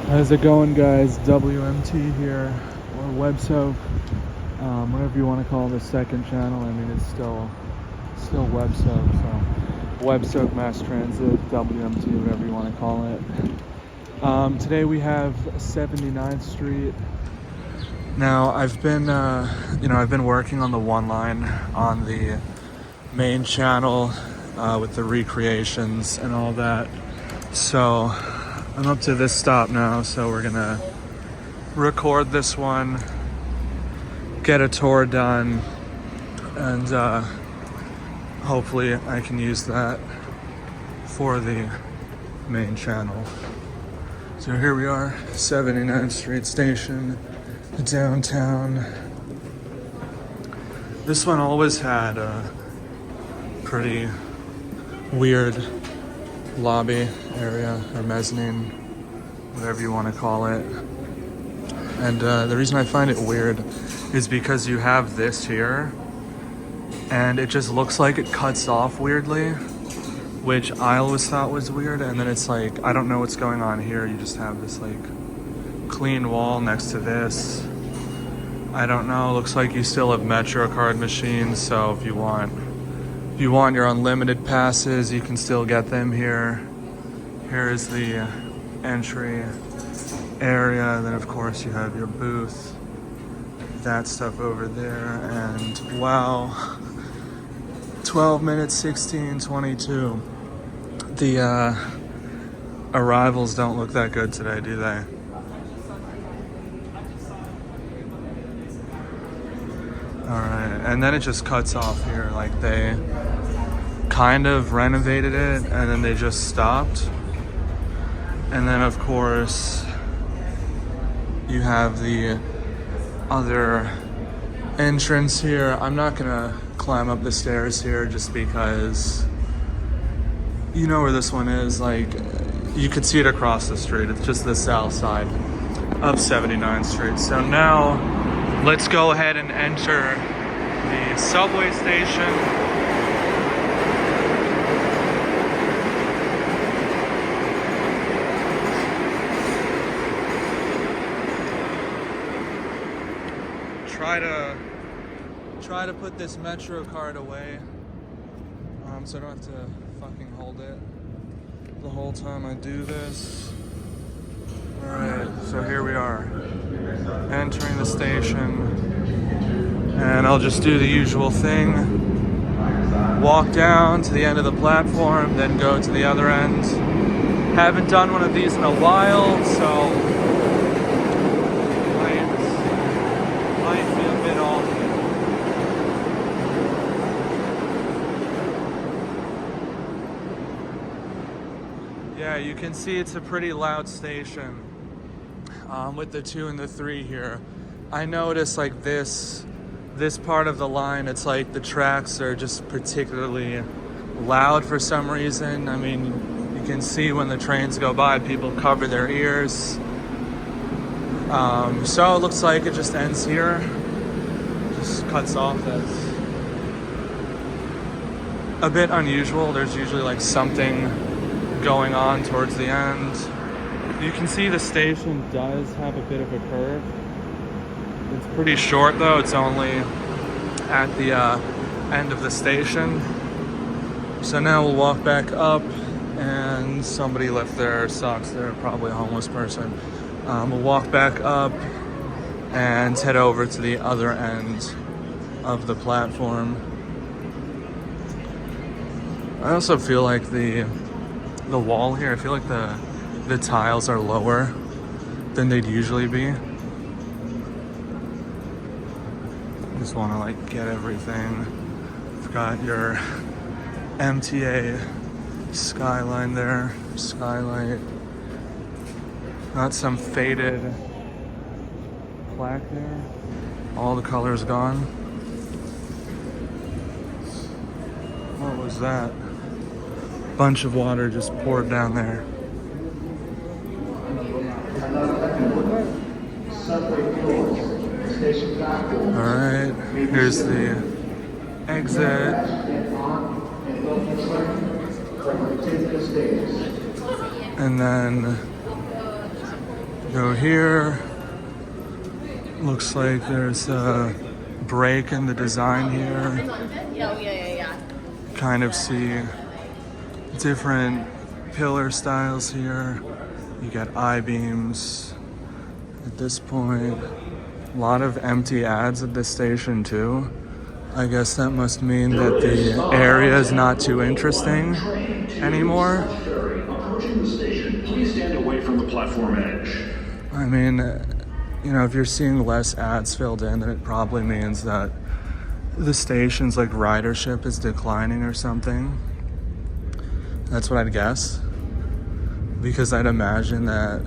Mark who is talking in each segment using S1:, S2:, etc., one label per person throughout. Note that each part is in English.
S1: How's it going, guys? WMT here, or Web Soap, whatever you want to call the second channel. I mean, it's still Web Soap, so Web Soap Mass Transit, WMT, whatever you want to call it. Today we have 79th Street. Now I've been working on the one line on the main channel with the recreations and all that. So I'm up to this stop now, so we're gonna record this one, get a tour done, and hopefully I can use that for the main channel. So here we are, 79th Street Station, downtown. This one always had a pretty weird lobby area, or mezzanine, whatever you want to call it. And the reason I find it weird is because you have this here and it just looks like it cuts off weirdly, which I always thought was weird. And then it's like, I don't know what's going on here. You just have this like clean wall next to this. I don't know, looks like you still have Metro card machines, so if you want your unlimited passes, you can still get them here. Here is the entry area. Then of course you have your booth, that stuff over there. And wow, 12 minutes, 16:22. The arrivals don't look that good today, do they? Alright, and then it just cuts off here. Like they kind of renovated it and then they just stopped. And then of course you have the other entrance here. I'm not gonna climb up the stairs here just because you know where this one is. Like you could see it across the street. It's just the south side of 79th Street. So now let's go ahead and enter the subway station. Try to put this Metro card away, so I don't have to fucking hold it the whole time I do this. Alright, so here we are, entering the station, and I'll just do the usual thing. Walk down to the end of the platform, then go to the other end. Haven't done one of these in a while, so might be a bit off. Yeah, you can see it's a pretty loud station with the 2 and the 3 here. I noticed like this part of the line, it's like the tracks are just particularly loud for some reason. I mean, you can see when the trains go by, people cover their ears. So it looks like it just ends here, just cuts off. That's a bit unusual. There's usually like something going on towards the end. You can see the station does have a bit of a curve. It's pretty short though. It's only at the end of the station. So now we'll walk back up, and somebody left their socks there, probably a homeless person. We'll walk back up and head over to the other end of the platform. I also feel like the wall here, I feel like the tiles are lower than they'd usually be. Just want to like get everything. You've got your MTA skyline there, skylight. Got some faded plaque there. All the colors gone. What was that? Bunch of water just poured down there. Alright, here's the exit. And then go here. Looks like there's a break in the design here. Kind of see different pillar styles here. You got I-beams at this point. A lot of empty ads at this station too. I guess that must mean that the area is not too interesting anymore.
S2: Approaching the station, please stand away from the platform edge.
S1: I mean, you know, if you're seeing less ads filled in, then it probably means that the station's like ridership is declining or something. That's what I'd guess. Because I'd imagine that,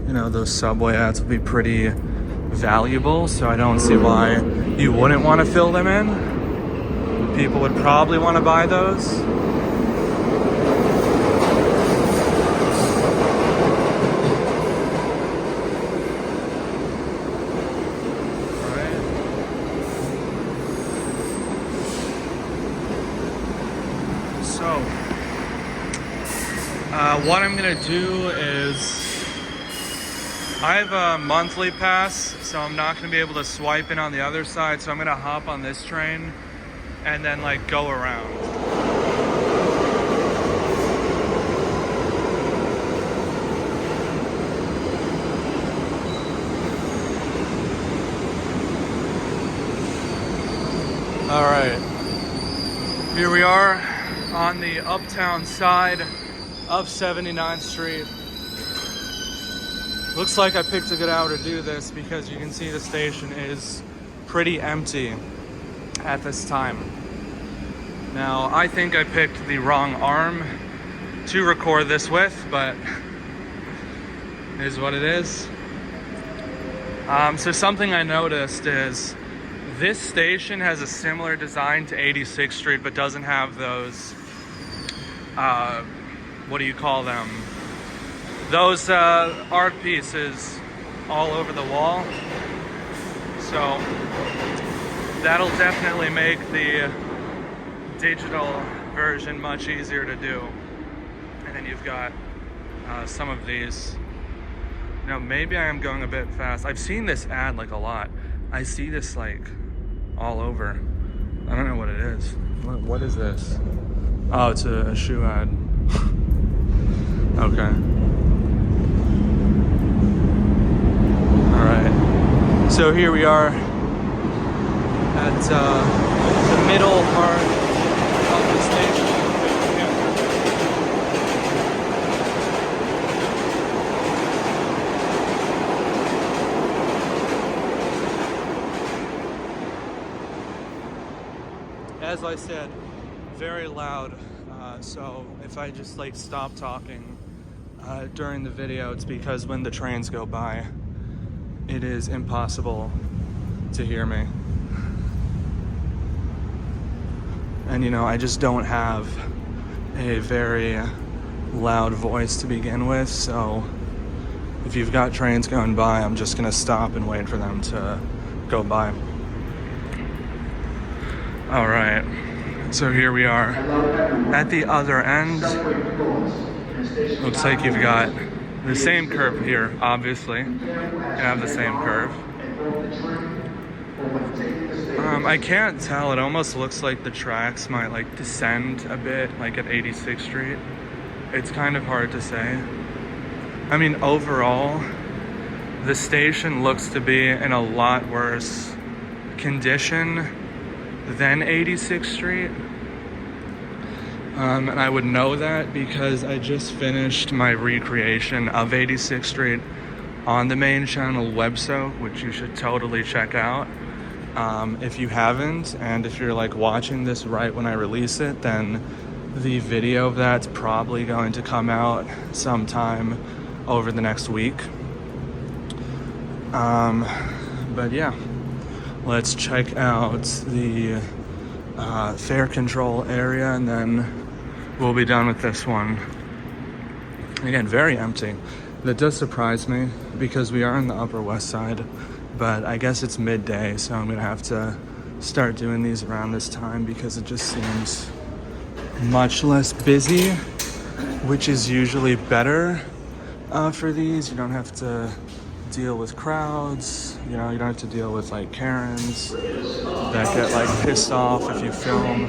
S1: you know, those subway ads would be pretty valuable, so I don't see why you wouldn't want to fill them in. People would probably want to buy those. So, what I'm gonna do is, I have a monthly pass, so I'm not gonna be able to swipe in on the other side, so I'm gonna hop on this train and then like go around. All right, here we are on the Uptown side of 79th Street. Looks like I picked a good hour to do this because you can see the station is pretty empty at this time. Now, I think I picked the wrong arm to record this with, but it is what it is. So something I noticed is this station has a similar design to 86th Street, but doesn't have those, what do you call them? Those art pieces all over the wall. So that'll definitely make the digital version much easier to do. And then you've got some of these. Now maybe I am going a bit fast. I've seen this ad like a lot. I see this like all over. I don't know what it is. What is this? Oh, it's a shoe ad. Okay. Alright. So here we are at the middle part of the station. As I said, very loud, so if I just like stop talking during the video, it's because when the trains go by, it is impossible to hear me. And you know, I just don't have a very loud voice to begin with, so if you've got trains going by, I'm just gonna stop and wait for them to go by. All right, so here we are at the other end. Looks like you've got the same curve here, obviously. You have the same curve. I can't tell, it almost looks like the tracks might like descend a bit, like at 86th Street. It's kind of hard to say. I mean, overall, the station looks to be in a lot worse condition than 86th Street. And I would know that because I just finished my recreation of 86th Street on the main channel website, which you should totally check out. If you haven't, and if you're like watching this right when I release it, then the video of that's probably going to come out sometime over the next week. But yeah. Let's check out the fare control area and then we'll be done with this one. Again, very empty. That does surprise me because we are on the Upper West Side, but I guess it's midday, so I'm gonna have to start doing these around this time because it just seems much less busy, which is usually better for these. You don't have to deal with crowds. You know, you don't have to deal with like Karens that get like pissed off if you film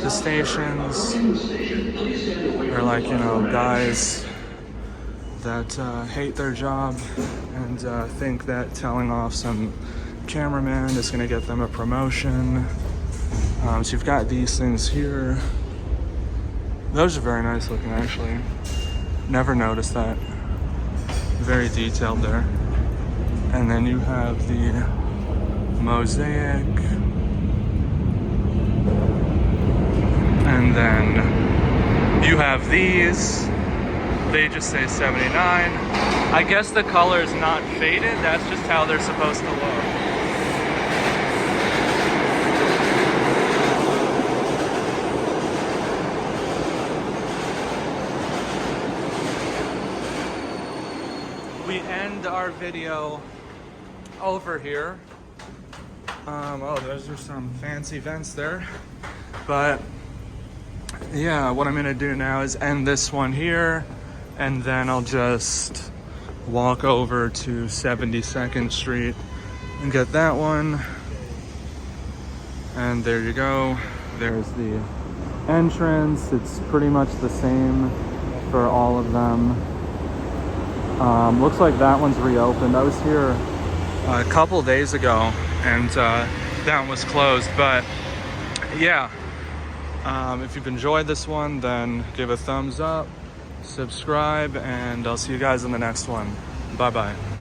S1: the stations, or like, you know, guys that hate their job and think that telling off some cameraman is going to get them a promotion. So you've got these things here. Those are very nice looking, actually. Never noticed that. Very detailed there. And then you have the mosaic. And then you have these. They just say 79. I guess the color is not faded. That's just how they're supposed to look. We end our video over here. Oh, those are some fancy vents there. But yeah, what I'm gonna do now is end this one here, and then I'll just walk over to 72nd Street and get that one. And there you go. There's the entrance. It's pretty much the same for all of them. Looks like that one's reopened. I was here a couple days ago and that one was closed, but yeah. If you've enjoyed this one, then give a thumbs up, subscribe, and I'll see you guys in the next one. Bye bye.